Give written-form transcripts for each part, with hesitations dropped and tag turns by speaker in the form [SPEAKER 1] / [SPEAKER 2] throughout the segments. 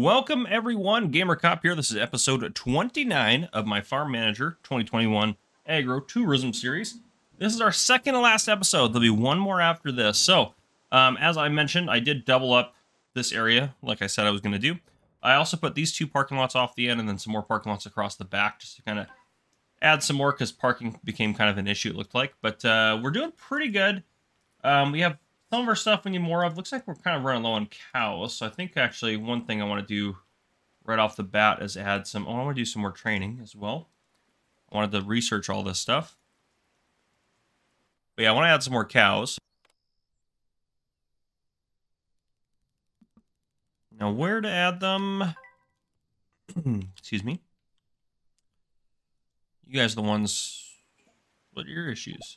[SPEAKER 1] Welcome everyone, Gamer Cop here. This is episode 29 of my Farm Manager 2021 Agrotourism series. This is our second to last episode. There'll be one more after this. So, as I mentioned, I did double up this area, like I said I was going to do. I also put these two parking lots off the end and then some more parking lots across the back just to kind of add some more because parking became kind of an issue, it looked like. But we're doing pretty good. We have some of our stuff we need more of. Looks like we're kind of running low on cows. So I think actually one thing I want to do right off the bat is add some... Oh, I want to do some more training as well. I wanted to research all this stuff. But yeah, I want to add some more cows. Now, where to add them? Excuse me. You guys are the ones... What are your issues?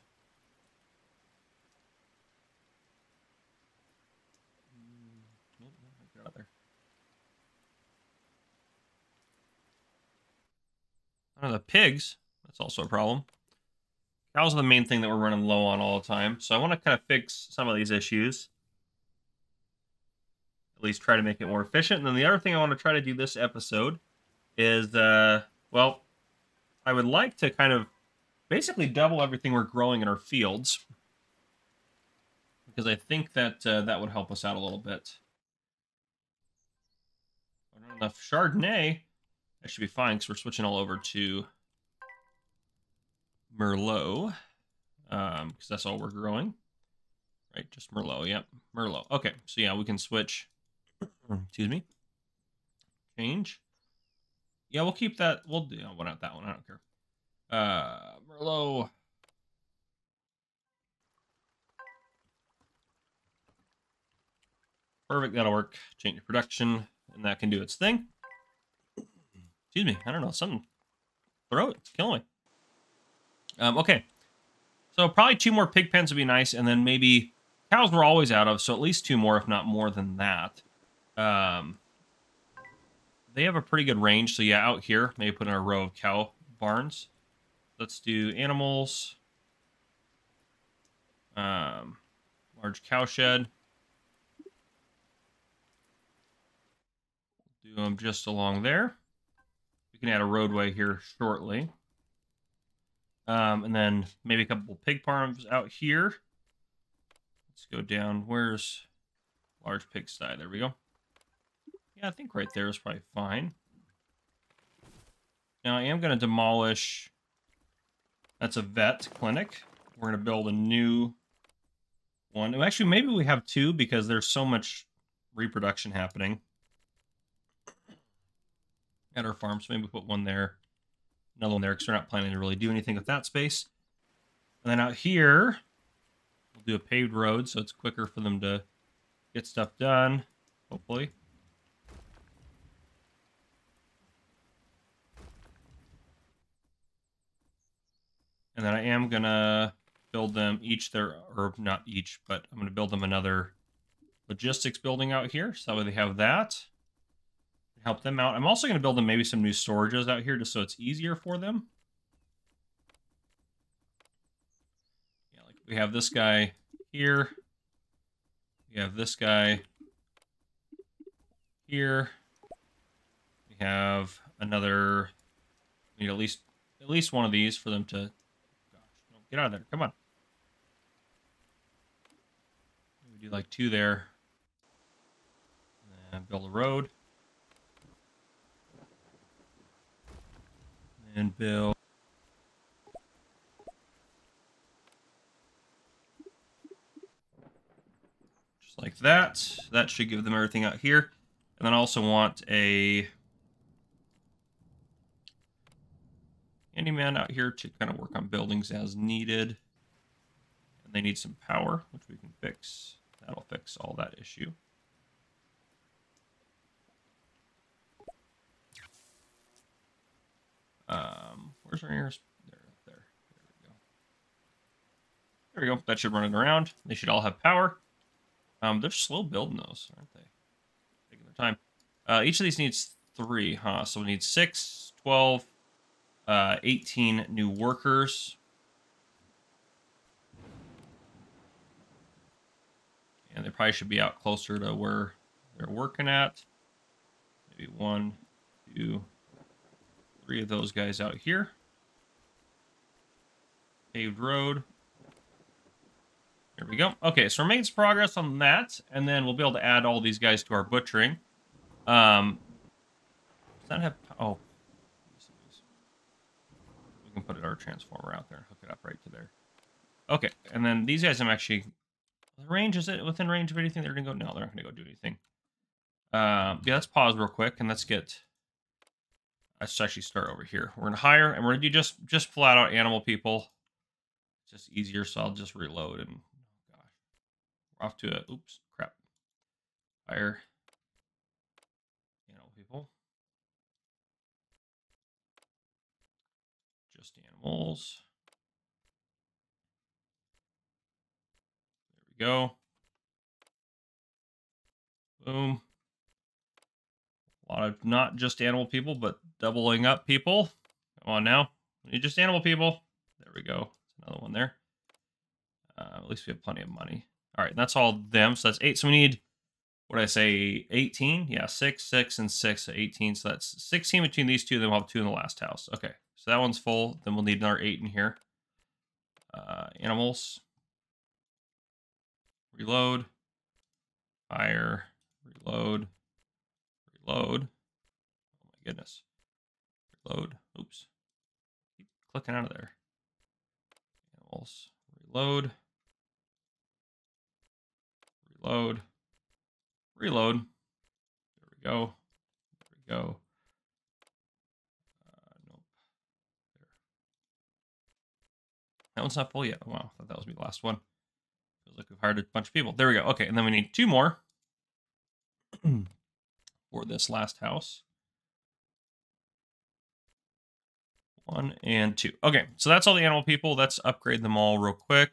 [SPEAKER 1] The pigs, that's also a problem. Cows are the main thing that we're running low on all the time. So I want to kind of fix some of these issues. At least try to make it more efficient. And then the other thing I want to try to do this episode is, well, I would like to kind of basically double everything we're growing in our fields. Because I think that that would help us out a little bit. Not enough Chardonnay. That should be fine because we're switching all over to Merlot. Because that's all we're growing. Right, just Merlot, yep. Merlot. Okay, so yeah, we can switch. Excuse me. Change. Yeah, we'll keep that. We'll do one out that one. I don't care. Merlot. Perfect, that'll work. Change the production, and that can do its thing. Excuse me, I don't know, something. Throat, it's killing me. Okay. So probably 2 more pig pens would be nice, and then maybe cows we're always out of, so at least 2 more, if not more than that. They have a pretty good range, so yeah, out here, maybe put in a row of cow barns. Let's do animals. Large cow shed. Do them just along there. We can add a roadway here shortly. And then maybe a couple pig farms out here. Let's go down. Where's large pigsty? There we go. Yeah, I think right there is probably fine. Now I am going to demolish. That's a vet clinic. We're going to build a new one. Actually, maybe we have 2 because there's so much reproduction happening at our farm. So maybe put one there, another one there, because we're not planning to really do anything with that space. And then out here, we'll do a paved road, so it's quicker for them to get stuff done, hopefully. And then I am going to build them each their, or not each, but I'm going to build them another logistics building out here, so that way they have that. Help them out. I'm also going to build them maybe some new storages out here just so it's easier for them. Yeah, like we have this guy here. We have this guy here. We have another. We need at least one of these for them to. Gosh, no, get out of there! Come on. We do like 2 there. And build a road. And build. Just like that. That should give them everything out here. And then I also want a handyman out here to kind of work on buildings as needed. And they need some power, which we can fix. That'll fix all that issue. Where's our nearest? There we go. There we go. That should run it around. They should all have power. They're slow building those, aren't they? Taking their time. Each of these needs 3, huh? So we need 6, 12, 18 new workers. And they probably should be out closer to where they're working at. be 1, 2, 3 of those guys out here. Paved road. There we go. Okay, so we're making some progress on that, and then we'll be able to add all these guys to our butchering. Does that have... Oh. We can put our transformer out there and hook it up right to there. Okay, and then these guys I'm actually... Range, is it within range of anything they're going to go? No, they're not going to go do anything. Yeah, let's pause real quick, and let's actually start over here. We're going to hire, and we're going to do just flat out animal people. It's just easier, so I'll just reload, and oh gosh. We're off to a... Oops, crap. Hire animal people. Just animals. There we go. Boom. A lot of not just animal people, but doubling up people. Come on now. We need just animal people. There we go. Another one there. At least we have plenty of money. All right, that's all them. So that's 8. So we need, what did I say, 18? Yeah, 6, 6, and 6, so 18. So that's 16 between these two. Then we'll have 2 in the last house. Okay, so that one's full. Then we'll need another 8 in here. Animals. Reload. Fire. Reload. Reload. Oh my goodness. Reload. Oops. Keep clicking out of there. Animals. Reload. Reload. Reload. There we go. There we go. Nope. There. That one's not full yet. Oh, wow. I thought that was the last one. Feels like we've hired a bunch of people. There we go. Okay, and then we need 2 more for this last house. 1 and 2. Okay, so that's all the animal people. Let's upgrade them all real quick.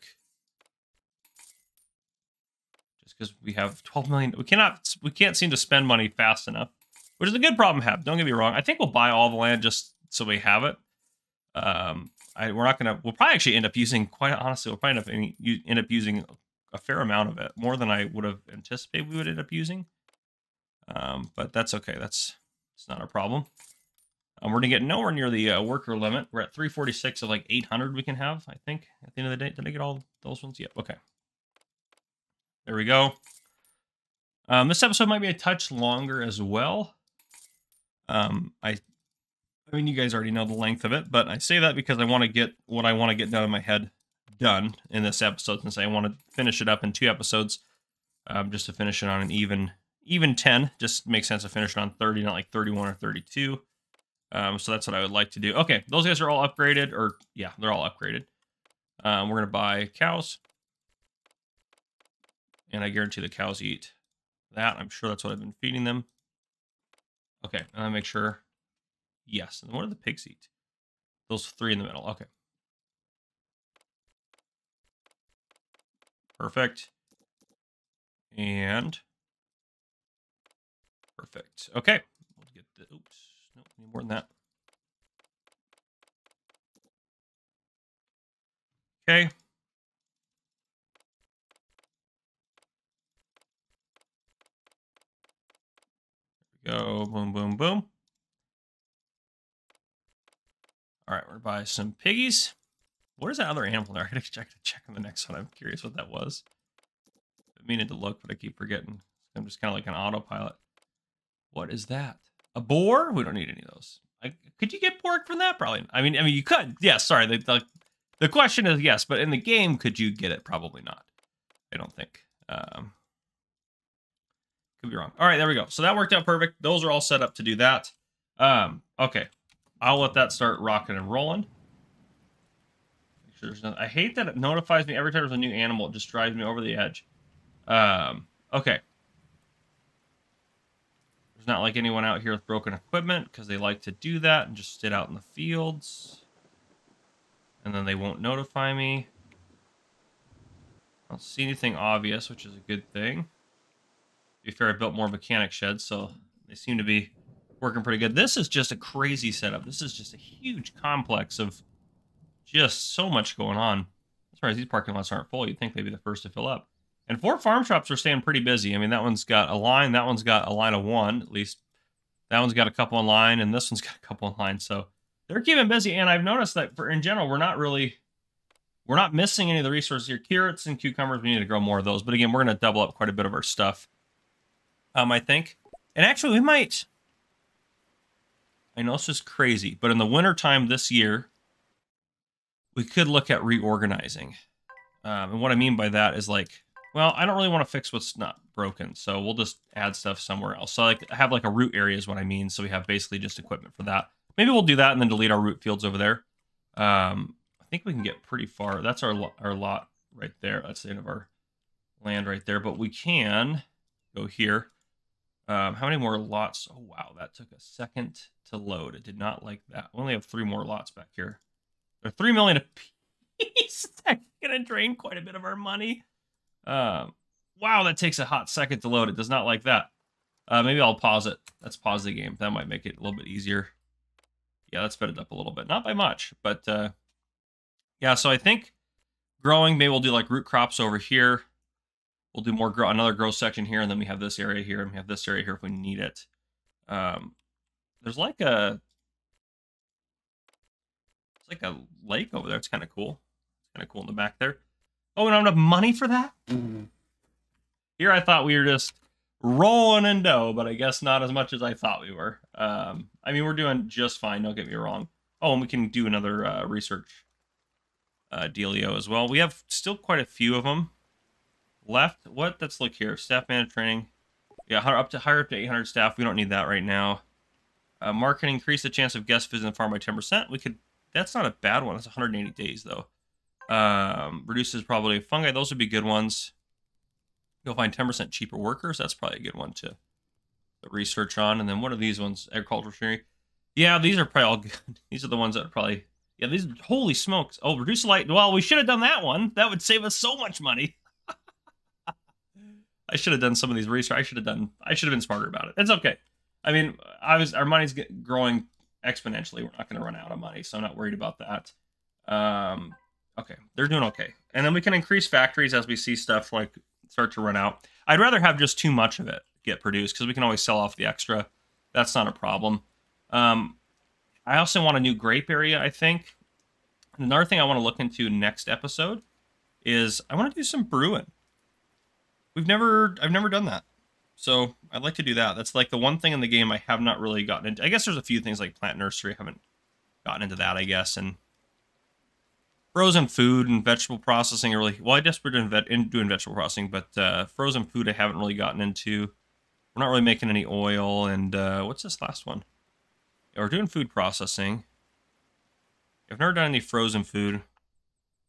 [SPEAKER 1] Just because we have 12 million. We can't seem to spend money fast enough, which is a good problem to have. Don't get me wrong. I think we'll buy all the land just so we have it. We'll probably actually end up using, quite honestly, we'll probably end up using a fair amount of it, more than I would have anticipated we would end up using. But that's okay. It's not a problem. We're going to get nowhere near the worker limit. We're at 346 of like 800 we can have, I think, at the end of the day. Did I get all those ones? Yep, okay. There we go. This episode might be a touch longer as well. I mean, you guys already know the length of it, but I say that because I want to get what I want to get done in my head done in this episode, since I want to finish it up in 2 episodes, just to finish it on an even 10. Just makes sense to finish it on 30, not like 31 or 32. So that's what I would like to do. Okay, those guys are all upgraded, or yeah, they're all upgraded. We're going to buy cows. And I guarantee the cows eat that. I'm sure that's what I've been feeding them. Okay, and I make sure. Yes, and what do the pigs eat? Those 3 in the middle. Okay. Perfect. And perfect. Okay. Let's get the, oops. Nope, need more than that. Okay. There we go. Boom, boom, boom. All right, we're gonna buy some piggies. What is that other animal there? I gotta check on the next one. I'm curious what that was. I meaning to look, but I keep forgetting. I'm just kind of like an autopilot. What is that? A boar? We don't need any of those. Could you get pork from that? Probably. I mean, you could. Yeah, sorry. The question is yes, but in the game, could you get it? Probably not. I don't think. Could be wrong. All right, there we go. So that worked out perfect. Those are all set up to do that. Okay. I'll let that start rocking and rolling. Make sure there's nothing. I hate that it notifies me every time there's a new animal. It just drives me over the edge. Okay. There's not like anyone out here with broken equipment, because they like to do that and just sit out in the fields. And then they won't notify me. I don't see anything obvious, which is a good thing. To be fair, I built more mechanic sheds, so they seem to be working pretty good. This is just a crazy setup. This is just a huge complex of just so much going on. As far as these parking lots aren't full, you'd think they'd be the first to fill up. And 4 farm shops are staying pretty busy. I mean, that one's got a line. That one's got a line of 1, at least That one's got a couple in line, and this one's got a couple in line. So they're keeping busy. And I've noticed that in general, we're not missing any of the resources here. Carrots and cucumbers, we need to grow more of those. But again, we're going to double up quite a bit of our stuff, I think. And actually, we might... I know this is crazy, but in the wintertime this year, we could look at reorganizing. And what I mean by that is like, well, I don't really want to fix what's not broken, so we'll just add stuff somewhere else. So like have like a root area is what I mean, so we have basically just equipment for that. Maybe we'll do that and then delete our root fields over there. I think we can get pretty far. That's our lot right there. That's the end of our land right there, but we can go here. How many more lots? Oh, wow, that took a second to load. It did not like that. We only have 3 more lots back here. They're 3 million a piece. That's going to drain quite a bit of our money. Wow, that takes a hot second to load. It does not like that. Maybe I'll pause it. Let's pause the game. That might make it a little bit easier. Yeah, let's sped it up a little bit. Not by much, but yeah, so I think growing, maybe we'll do like root crops over here. We'll do more another grow section here, and then we have this area here, and we have this area here if we need it. There's like a lake over there. It's kind of cool. It's kind of cool in the back there. Oh, we don't have enough money for that? Mm-hmm. Here I thought we were just rolling in dough, but I guess not as much as I thought we were. I mean, we're doing just fine, don't get me wrong. Oh, and we can do another research dealio as well. We have still quite a few of them left. Let's look here. Staff manager training. Yeah, hire up to 800 staff. We don't need that right now. Marketing, increase the chance of guests visiting the farm by 10%. We could. That's not a bad one. That's 180 days though. Reduces probability of fungi. Those would be good ones. You'll find 10% cheaper workers. That's probably a good one to research on. And then what are these ones? Agricultural machinery. Yeah, these are probably all good. These are the ones that are probably. Yeah, these. Holy smokes! Oh, reduce the light. Well, we should have done that one. That would save us so much money. I should have done some of these research. I should have been smarter about it. It's okay. I mean, our money's growing exponentially. We're not going to run out of money, so I'm not worried about that. Okay, they're doing okay. And then we can increase factories as we see stuff like start to run out. I'd rather have just too much of it get produced because we can always sell off the extra. That's not a problem. I also want a new grape area, I think. And another thing I want to look into next episode is I want to do some brewing. I've never done that. So I'd like to do that. That's like the one thing in the game I have not really gotten into. I guess there's a few things like plant nursery. I haven't gotten into that, I guess. And frozen food and vegetable processing are really... Well, I guess we're doing vegetable processing, but frozen food I haven't really gotten into. We're not really making any oil. And what's this last one? Yeah, we're doing food processing. I've never done any frozen food,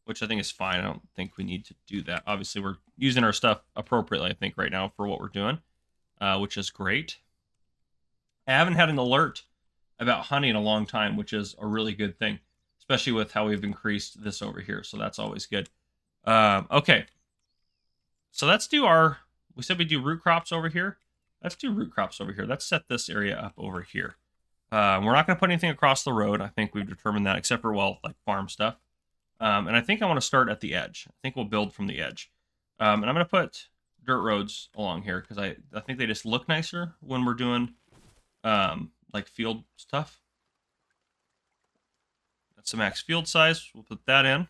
[SPEAKER 1] which I think is fine. I don't think we need to do that. Obviously, we're using our stuff appropriately, I think, right now for what we're doing, which is great. I haven't had an alert about honey in a long time, which is a really good thing, especially with how we've increased this over here. So that's always good. Okay. So let's do we said we do root crops over here. Let's do root crops over here. Let's set this area up over here. We're not going to put anything across the road. I think we've determined that, except for, well, like farm stuff. And I think I want to start at the edge. I think we'll build from the edge. And I'm going to put dirt roads along here because I think they just look nicer when we're doing like field stuff. That's the max field size. We'll put that in.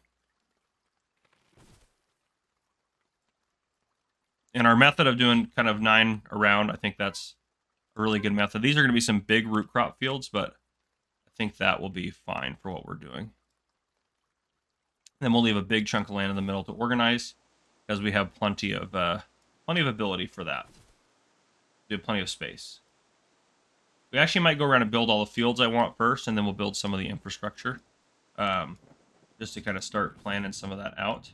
[SPEAKER 1] And our method of doing kind of 9 around, I think that's a really good method. These are going to be some big root crop fields, but I think that will be fine for what we're doing. Then we'll leave a big chunk of land in the middle to organize, because we have plenty of ability for that. We have plenty of space. We actually might go around and build all the fields I want first, and then we'll build some of the infrastructure, just to kind of start planning some of that out.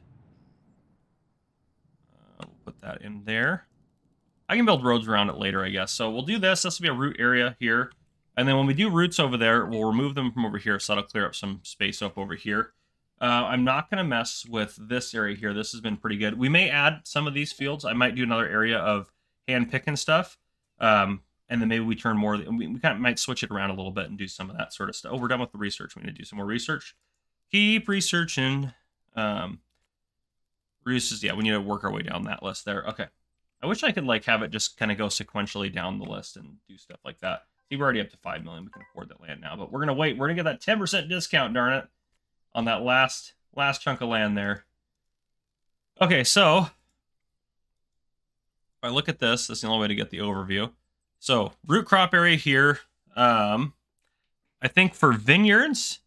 [SPEAKER 1] We'll put that in there. I can build roads around it later, I guess. So we'll do this. This will be a root area here. And then when we do roots over there, we'll remove them from over here, so that'll clear up some space up over here. I'm not going to mess with this area here. This has been pretty good. We may add some of these fields. I might do another area of hand picking stuff. And then maybe we turn more... We kind of might switch it around a little bit and do some of that sort of stuff. Oh, we're done with the research. We need to do some more research. Keep researching. Reduces... Yeah, we need to work our way down that list there. Okay. I wish I could like have it just kind of go sequentially down the list and do stuff like that. See, we're already up to 5 million. We can afford that land now, but we're gonna wait. We're gonna get that 10% discount, darn it, on that last chunk of land there. Okay, so if I look at this, that's the only way to get the overview. So root crop area here. I think for vineyards,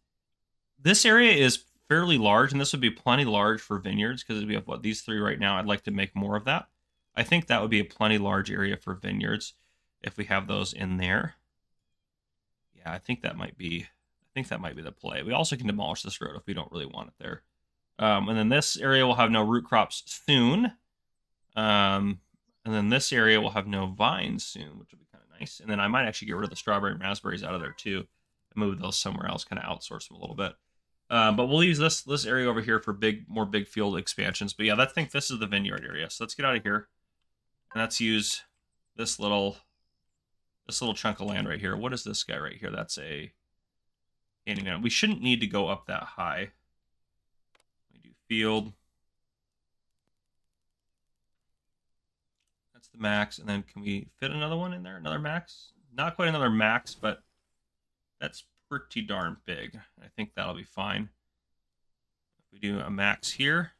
[SPEAKER 1] this area is fairly large, and this would be plenty large for vineyards because we have what, these 3 right now. I'd like to make more of that. I think that would be a plenty large area for vineyards if we have those in there. Yeah, I think that might be the play. We also can demolish this road if we don't really want it there. And then this area will have no root crops soon. And then this area will have no vines soon, which will be kind of nice. And then I might actually get rid of the strawberry and raspberries out of there too, and move those somewhere else, kind of outsource them a little bit. But we'll use this area over here for more big field expansions. But yeah, I think this is the vineyard area. So let's get out of here, and let's use this little chunk of land right here. What is this guy right here? That's a we shouldn't need to go up that high. We do field. That's the max, and then can we fit another one in there? Another max? Not quite another max, but that's pretty darn big. I think that'll be fine. If we do a max here,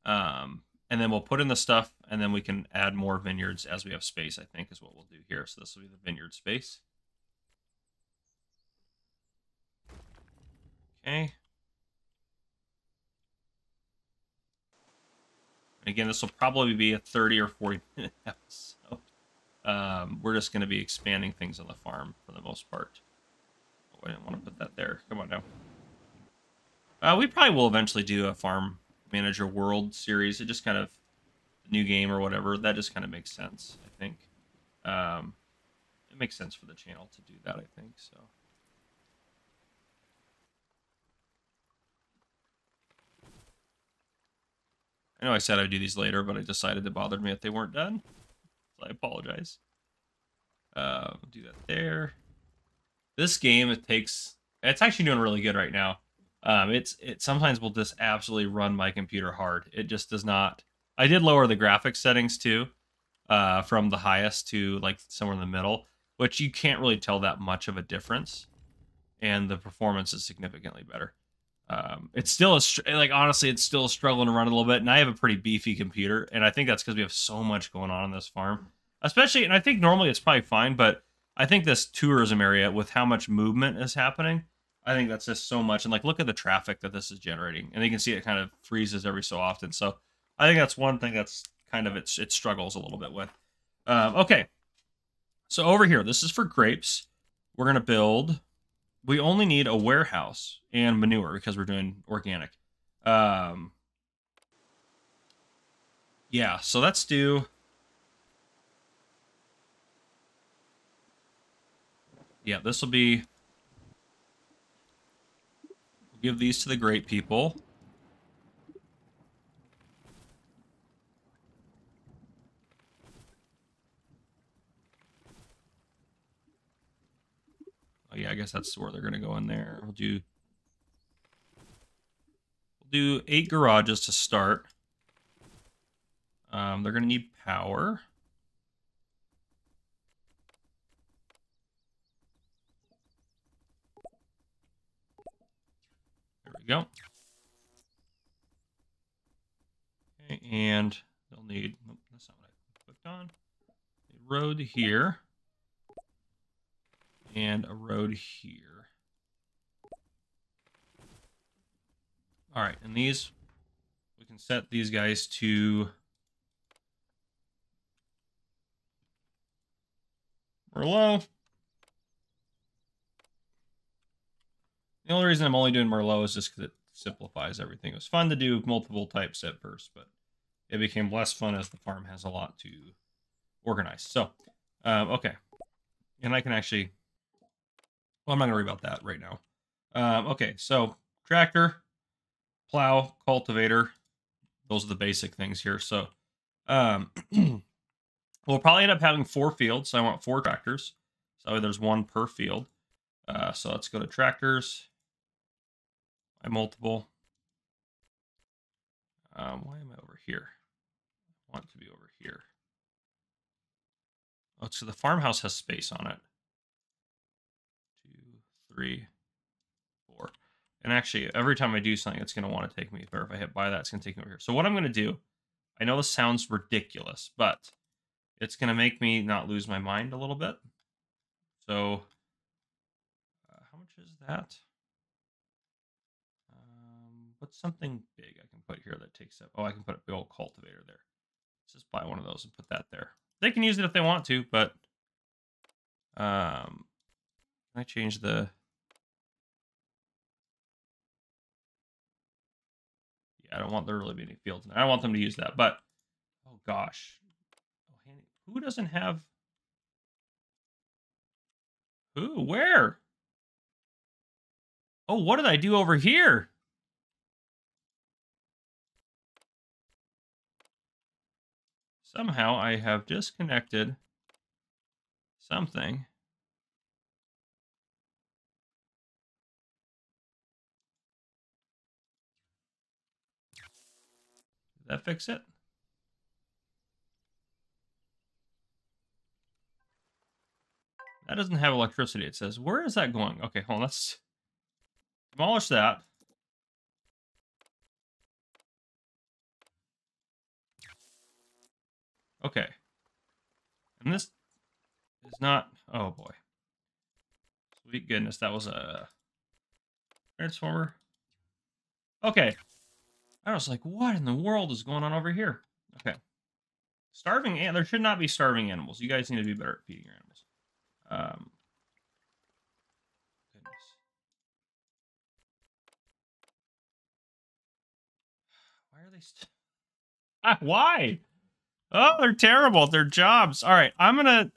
[SPEAKER 1] and then we'll put in the stuff, and then we can add more vineyards as we have space, I think is what we'll do here. So this will be the vineyard space. Okay. And again, this will probably be a 30 or 40 minute episode. We're just going to be expanding things on the farm for the most part. Oh, I didn't want to put that there. Come on now. We probably will eventually do a Farm Manager World series. It just kind of, new game or whatever, that just kind of makes sense, I think. It makes sense for the channel to do that, I think, so. I know I said I'd do these later, but I decided it bothered me if they weren't done. So I apologize. Do that there. This game, it's actually doing really good right now. It sometimes will just absolutely run my computer hard. It just does not. I did lower the graphics settings too, from the highest to like somewhere in the middle, which you can't really tell that much of a difference, and the performance is significantly better. It's still honestly, it's still struggling to run a little bit, and I have a pretty beefy computer, and I think that's because we have so much going on this farm, especially. And I think normally it's probably fine, but I think this tourism area with how much movement is happening, I think that's just so much. And like, look at the traffic that this is generating, and you can see it kind of freezes every so often. So I think that's one thing that's kind of it struggles a little bit with. Okay, so over here, this is for grapes. We're gonna build. We only need a warehouse and manure because we're doing organic. Yeah, so let's do. Yeah, this will be. We'll give these to the grape people. Oh yeah, I guess that's where they're gonna go in there. We'll do 8 garages to start. They're gonna need power. There we go. Okay, and they'll need. Nope, that's not what I clicked on. A road here. And a road here. All right, and these, we can set these guys to Merlot. The only reason I'm only doing Merlot is just because it simplifies everything. It was fun to do multiple types at first, but it became less fun as the farm has a lot to organize. So, okay. And I can actually, well, I'm not going to worry about that right now. Okay, so tractor, plow, cultivator. Those are the basic things here. So we'll probably end up having 4 fields. So I want 4 tractors. So there's 1 per field. So let's go to tractors. By multiple. Why am I over here? I want to be over here. Oh, so the farmhouse has space on it. 2, 3, 4. And actually, every time I do something, it's going to want to take me, or if I hit buy that, it's going to take me over here. So what I'm going to do, I know this sounds ridiculous, but it's going to make me not lose my mind a little bit. So how much is that? What's something big I can put here that takes up? Oh, I can put a big old cultivator there. Let's just buy one of those and put that there. They can use it if they want to, but can I change the... Yeah, I don't want there really be any fields. I don't want them to use that, but oh gosh. Oh, who doesn't have... Who? Where? Oh, what did I do over here? Somehow I have disconnected something. Did that fix it? That doesn't have electricity, it says. Where is that going? Okay, hold on. Let's demolish that. Okay. And this is not... Oh, boy. Sweet goodness, that was a transformer. Okay. I was like, what in the world is going on over here? Okay. Starving... There should not be starving animals. You guys need to be better at feeding your animals. Goodness. Why are they... Why? Oh, they're terrible at their jobs. All right, I'm gonna...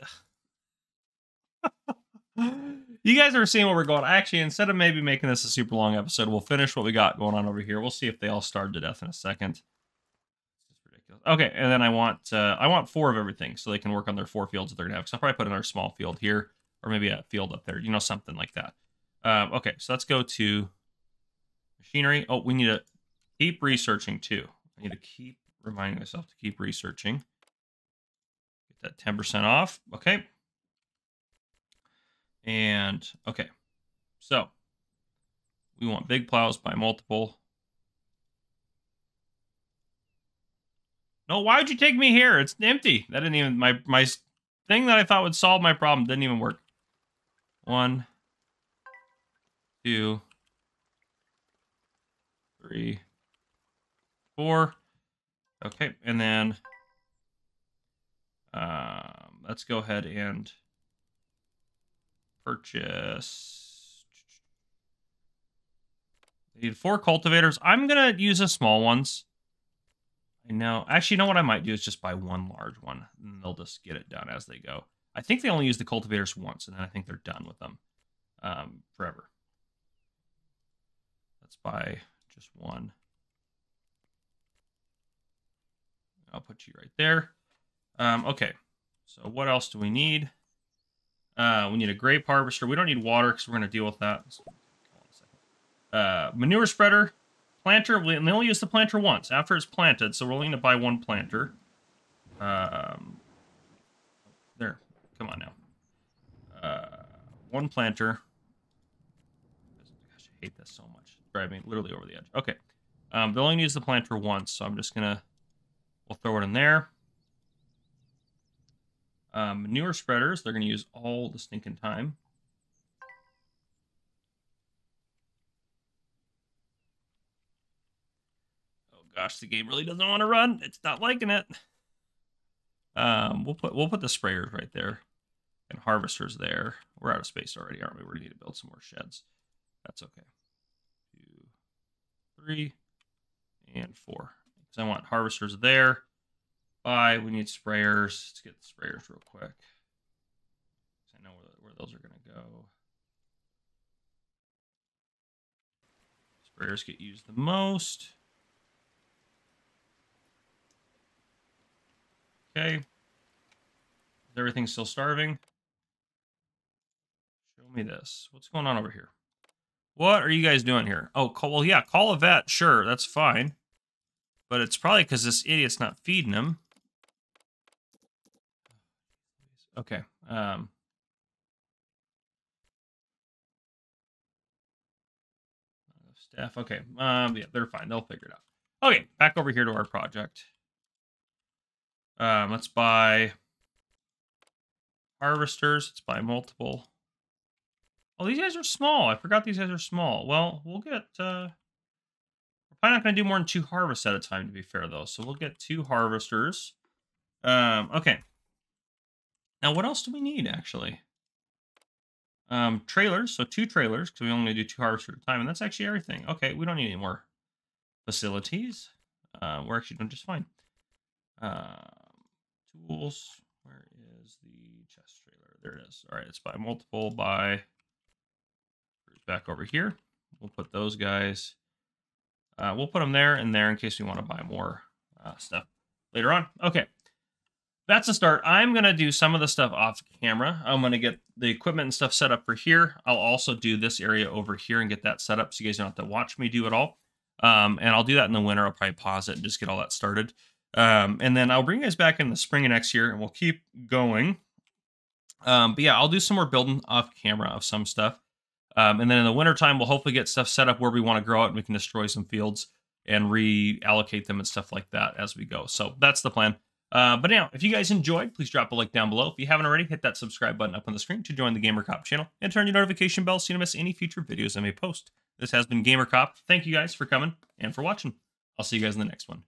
[SPEAKER 1] You guys are seeing where we're going. Actually, instead of maybe making this a super long episode, we'll finish what we got going on over here. We'll see if they all starve to death in a second. It's ridiculous. Okay, and then I want 4 of everything so they can work on their 4 fields that they're gonna have. So I'll probably put another small field here, or maybe a field up there. You know, something like that. Okay, so let's go to machinery. Oh, we need to keep researching too. I need to keep reminding myself to keep researching. Get that 10% off. Okay. And, okay. So, we want big plows by multiple. No, why'd you take me here? It's empty. That didn't even... My thing that I thought would solve my problem didn't even work. 1, 2, 3, 4. Okay, and then... let's go ahead and purchase. I need 4 cultivators. I'm gonna use the small ones. I know. Actually, you know what I might do is just buy 1 large one, and they'll just get it done as they go. I think they only use the cultivators once, and then I think they're done with them forever. Let's buy just 1. I'll put you right there. Okay. So what else do we need? We need a grape harvester. We don't need water because we're going to deal with that. Hold on a second. Manure spreader. Planter. We only use the planter once after it's planted, so we're only going to buy 1 planter. There. Come on now. 1 planter. Gosh, I hate this so much. It's driving me literally over the edge. Okay. They'll only use the planter once, so I'm just going to... We'll throw it in there. Manure spreaders, they're going to use all the stinking time. Oh gosh, the game really doesn't want to run. It's not liking it. We'll put the sprayers right there and harvesters there. We're out of space already, aren't we? We're going to need to build some more sheds. That's okay. 2, 3, and 4. Because I want harvesters there. 5, we need sprayers. Let's get the sprayers real quick. I know where those are going to go. Sprayers get used the most. Okay. Is everything still starving? Show me this. What's going on over here? What are you guys doing here? Oh, well, yeah, call a vet. Sure, that's fine. But it's probably because this idiot's not feeding him. Okay. Staff. Okay. Yeah, they're fine. They'll figure it out. Okay, back over here to our project. Let's buy harvesters. Let's buy multiple. Oh, these guys are small. I forgot these guys are small. Well, we'll get. We're probably not going to do more than 2 harvests at a time, to be fair, though. So we'll get 2 harvesters. Okay. Now, what else do we need, actually? Trailers. So 2 trailers, because we only do 2 harvesters at a time, and that's actually everything. Okay, we don't need any more facilities. We're actually doing just fine. Tools. Where is the chest trailer? There it is. All right, let's buy multiple. Back over here. We'll put those guys. We'll put them there and there in case we want to buy more stuff later on. Okay. That's a start. I'm going to do some of the stuff off camera. I'm going to get the equipment and stuff set up for here. I'll also do this area over here and get that set up so you guys don't have to watch me do it all. And I'll do that in the winter. I'll probably pause it and just get all that started. And then I'll bring you guys back in the spring of next year and we'll keep going. But yeah, I'll do some more building off camera of some stuff. And then in the wintertime, we'll hopefully get stuff set up where we want to grow it and we can destroy some fields and reallocate them and stuff like that as we go. So that's the plan. But now, if you guys enjoyed, please drop a like down below. If you haven't already, hit that subscribe button up on the screen to join the Gamer Cop channel and turn your notification bell so you don't miss any future videos I may post. This has been Gamer Cop. Thank you guys for coming and for watching. I'll see you guys in the next one.